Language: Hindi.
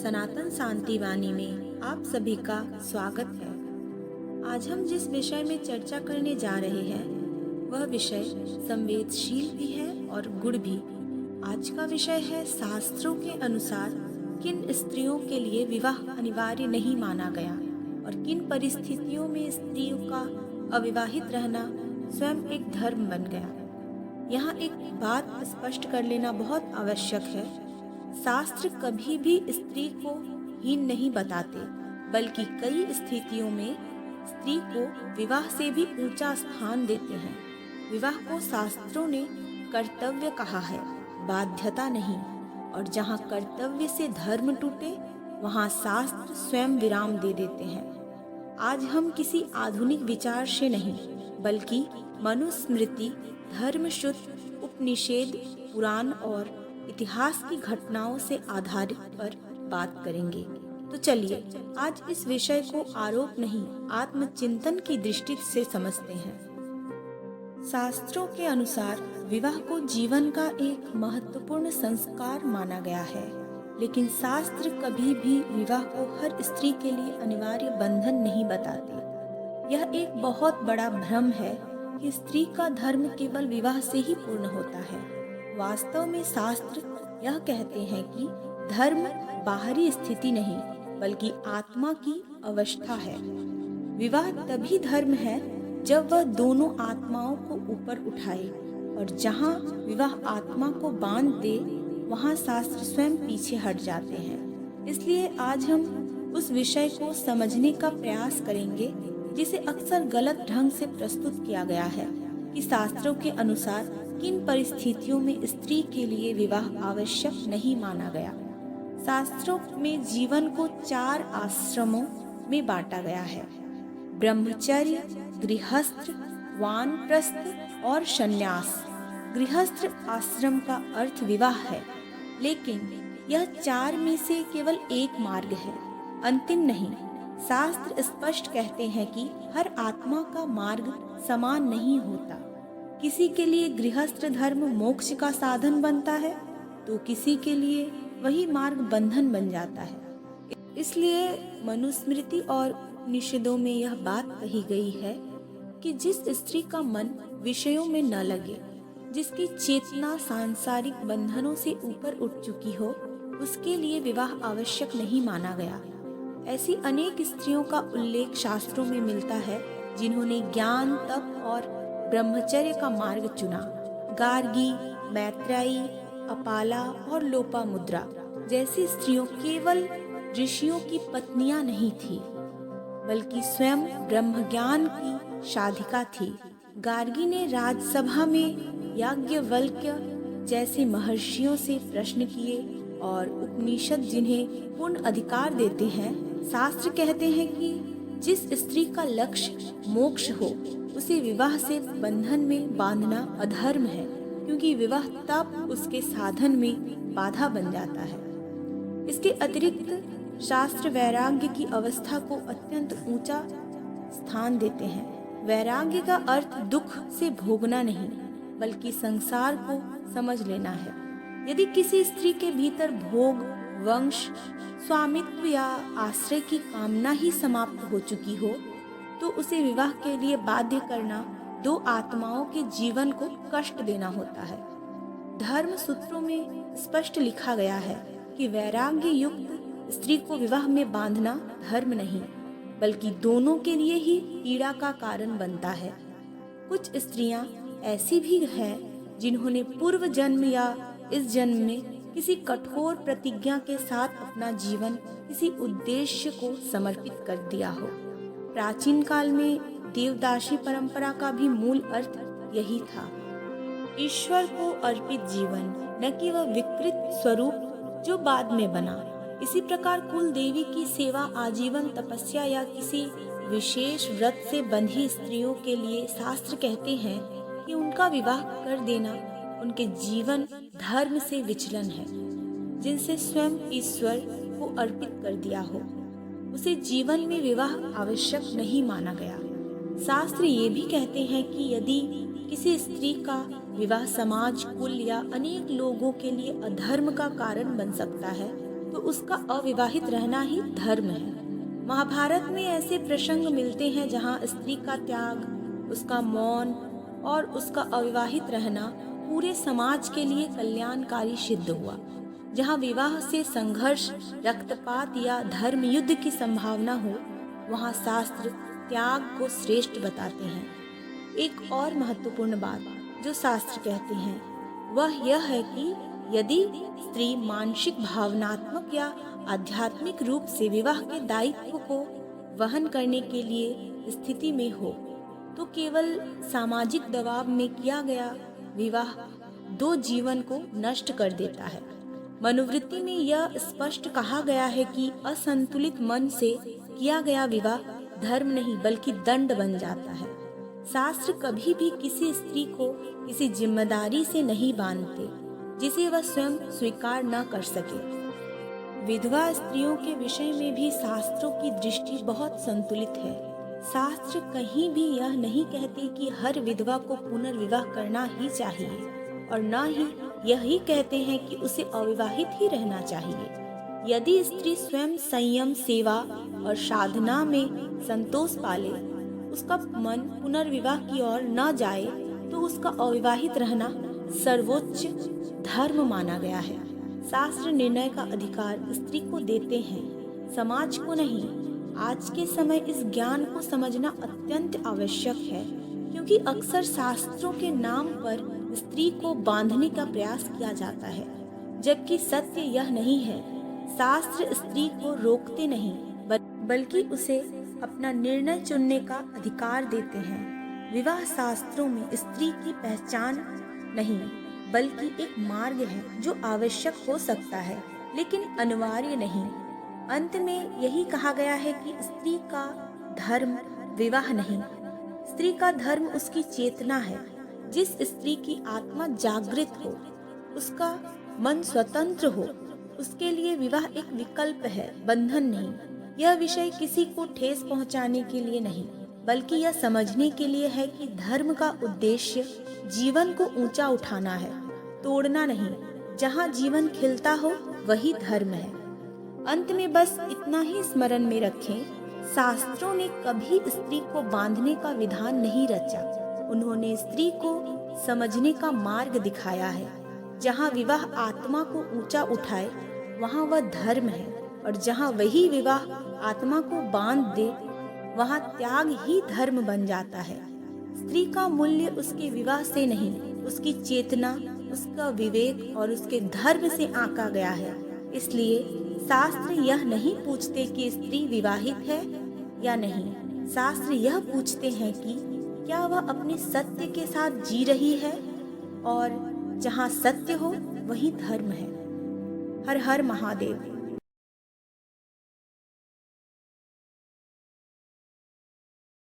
सनातन शांति वाणी में आप सभी का स्वागत है। आज हम जिस विषय में चर्चा करने जा रहे हैं वह विषय संवेदनशील भी है और गुण भी। आज का विषय है शास्त्रों के अनुसार किन स्त्रियों के लिए विवाह अनिवार्य नहीं माना गया और किन परिस्थितियों में स्त्रियों का अविवाहित रहना स्वयं एक धर्म बन गया। यहाँ एक बात स्पष्ट कर लेना बहुत आवश्यक है। शास्त्र कभी भी स्त्री को हीन नहीं बताते, बल्कि कई स्थितियों में स्त्री को विवाह से भी ऊंचा स्थान देते हैं। विवाह को शास्त्रों ने कर्तव्य कहा है, बाध्यता नहीं। और जहाँ कर्तव्य से धर्म टूटे वहाँ शास्त्र स्वयं विराम दे देते हैं। आज हम किसी आधुनिक विचार से नहीं, बल्कि मनुस्मृति, धर्मशुद्ध उपनिषद, पुराण और इतिहास की घटनाओं से आधारित पर बात करेंगे। तो चलिए आज इस विषय को आरोप नहीं, आत्मचिंतन की दृष्टि से समझते हैं। शास्त्रों के अनुसार विवाह को जीवन का एक महत्वपूर्ण संस्कार माना गया है, लेकिन शास्त्र कभी भी विवाह को हर स्त्री के लिए अनिवार्य बंधन नहीं बताते। यह एक बहुत बड़ा भ्रम है कि स्त्री का धर्म केवल विवाह से ही पूर्ण होता है। वास्तव में शास्त्र यह कहते हैं कि धर्म बाहरी स्थिति नहीं, बल्कि आत्मा की अवस्था है। विवाह तभी धर्म है जब वह दोनों आत्माओं को ऊपर उठाए, और जहाँ विवाह आत्मा को बांध दे वहाँ शास्त्र स्वयं पीछे हट जाते हैं। इसलिए आज हम उस विषय को समझने का प्रयास करेंगे जिसे अक्सर गलत ढंग से प्रस्तुत किया गया है कि शास्त्रों के अनुसार किन परिस्थितियों में स्त्री के लिए विवाह आवश्यक नहीं माना गया। शास्त्रों में जीवन को 4 आश्रमों में बांटा गया है: ब्रह्मचर्य, गृहस्थ, वानप्रस्थ और संन्यास। गृहस्थ आश्रम का अर्थ विवाह है, लेकिन यह 4 में से केवल एक मार्ग है, अंतिम नहीं। शास्त्र स्पष्ट कहते हैं कि हर आत्मा का मार्ग समान नहीं होता। किसी के लिए गृहस्थ धर्म मोक्ष का साधन बनता है, तो किसी के लिए वही मार्ग बंधन बन जाता है। इसलिए मनुस्मृति और उपनिषदों में यह बात कही गई है कि जिस स्त्री का मन विषयों में न लगे, जिसकी चेतना सांसारिक बंधनों से ऊपर उठ चुकी हो, उसके लिए विवाह आवश्यक नहीं माना गया। ऐसी अनेक स्त्रियों का उल्लेख शास्त्रों में मिलता है जिन्होंने ज्ञान, तप और ब्रह्मचर्य का मार्ग चुना। गार्गी, मैत्रेयी, अपाला और लोपामुद्रा जैसी स्त्रियों केवल ऋषियों की पत्नियां नहीं थी, बल्कि स्वयं ब्रह्मज्ञान की साधिका थी। गार्गी ने राजसभा में याज्ञवल्क्य जैसे महर्षियों से प्रश्न किए, और उपनिषद जिन्हें पूर्ण अधिकार देते हैं, शास्त्र कहते हैं कि जिस स्त्री का लक्ष्य मोक्ष हो उसे विवाह से बंधन में बांधना अधर्म है, क्योंकि विवाह तब उसके साधन में बाधा बन जाता है। इसके अतिरिक्त शास्त्र वैराग्य की अवस्था को अत्यंत ऊंचा स्थान देते हैं। वैराग्य का अर्थ दुख से भोगना नहीं, बल्कि संसार को समझ लेना है। यदि किसी स्त्री के भीतर भोग, वंश, स्वामित्व या आश्रय की कामना ही समाप्त हो चुकी हो, तो उसे विवाह के लिए बाध्य करना 2 आत्माओं के जीवन को कष्ट देना होता है। धर्म सूत्रों में स्पष्ट लिखा गया है कि वैराग्य युक्त स्त्री को विवाह में बांधना धर्म नहीं, बल्कि दोनों के लिए ही पीड़ा का कारण बनता है। कुछ स्त्रियां ऐसी भी हैं जिन्होंने पूर्व जन्म या इस जन्म में किसी कठोर प्रतिज्ञा के साथ अपना जीवन किसी उद्देश्य को समर्पित कर दिया हो। प्राचीन काल में देवदासी परंपरा का भी मूल अर्थ यही था, ईश्वर को अर्पित जीवन, न कि वह विकृत स्वरूप जो बाद में बना। इसी प्रकार कुल देवी की सेवा, आजीवन तपस्या या किसी विशेष व्रत से बंधी स्त्रियों के लिए शास्त्र कहते हैं कि उनका विवाह कर देना उनके जीवन धर्म से विचलन है, जिनसे स्वयं ईश्वर को अर्पित कर दिया हो। उसे जीवन में विवाह आवश्यक नहीं माना गया। शास्त्र ये भी कहते हैं कि यदि किसी स्त्री का विवाह समाज, कुल या अनेक लोगों के लिए अधर्म का कारण बन सकता है, तो उसका अविवाहित रहना ही धर्म है। महाभारत में ऐसे प्रसंग मिलते हैं जहाँ स्त्री का त्याग, उसका मौन और उसका अविवाहित रहना पूरे समाज के लिए कल्याणकारी सिद्ध हुआ। जहाँ विवाह से संघर्ष, रक्तपात या धर्म युद्ध की संभावना हो, वहाँ शास्त्र त्याग को श्रेष्ठ बताते हैं। एक और महत्वपूर्ण बात जो शास्त्र कहते हैं वह यह है कि यदि स्त्री मानसिक, भावनात्मक या आध्यात्मिक रूप से विवाह के दायित्व को वहन करने के लिए स्थिति में हो, तो केवल सामाजिक दबाव में किया गया विवाह दो जीवन को नष्ट कर देता है। मनुवृत्ति में यह स्पष्ट कहा गया है कि असंतुलित मन से किया गया विवाह धर्म नहीं बल्कि दंड बन जाता है। शास्त्र कभी भी किसी स्त्री को किसी जिम्मेदारी से नहीं बांधते जिसे वह स्वयं स्वीकार न कर सके। विधवा स्त्रियों के विषय में भी शास्त्रों की दृष्टि बहुत संतुलित है। शास्त्र कहीं भी यह नहीं कहते कि हर विधवा को पुनर्विवाह करना ही चाहिए और न ही यही कहते हैं कि उसे अविवाहित ही रहना चाहिए। यदि स्त्री स्वयं संयम, सेवा और साधना में संतोष पाले, उसका मन पुनर्विवाह की ओर न जाए, तो उसका अविवाहित रहना सर्वोच्च धर्म माना गया है। शास्त्र निर्णय का अधिकार स्त्री को देते हैं, समाज को नहीं। आज के समय इस ज्ञान को समझना अत्यंत आवश्यक है, क्योंकि अक्सर शास्त्रों के नाम पर स्त्री को बांधने का प्रयास किया जाता है, जबकि सत्य यह नहीं है। शास्त्र स्त्री को रोकते नहीं बल्कि उसे अपना निर्णय चुनने का अधिकार देते हैं। विवाह शास्त्रों में स्त्री की पहचान नहीं बल्कि एक मार्ग है जो आवश्यक हो सकता है लेकिन अनिवार्य नहीं। अंत में यही कहा गया है कि स्त्री का धर्म विवाह नहीं, स्त्री का धर्म उसकी चेतना है। जिस स्त्री की आत्मा जागृत हो, उसका मन स्वतंत्र हो, उसके लिए विवाह एक विकल्प है, बंधन नहीं। यह विषय किसी को ठेस पहुंचाने के लिए नहीं बल्कि यह समझने के लिए है कि धर्म का उद्देश्य जीवन को ऊंचा उठाना है, तोड़ना नहीं। जहाँ जीवन खिलता हो वही धर्म है। अंत में बस इतना ही स्मरण में रखें, शास्त्रों ने कभी स्त्री को बांधने का विधान नहीं रचा, उन्होंने स्त्री को समझने का मार्ग दिखाया है। जहाँ विवाह आत्मा को ऊंचा उठाए वहाँ वह धर्म है, और जहाँ वही विवाह आत्मा को बांध दे वहाँ त्याग ही धर्म बन जाता है। स्त्री का मूल्य उसके विवाह से नहीं, उसकी चेतना, उसका विवेक और उसके धर्म से आंका गया है। इसलिए शास्त्र यह नहीं पूछते कि स्त्री विवाहित है या नहीं, शास्त्र यह पूछते हैं कि क्या वह अपने सत्य के साथ जी रही है, और जहाँ सत्य हो वही धर्म है। हर हर महादेव।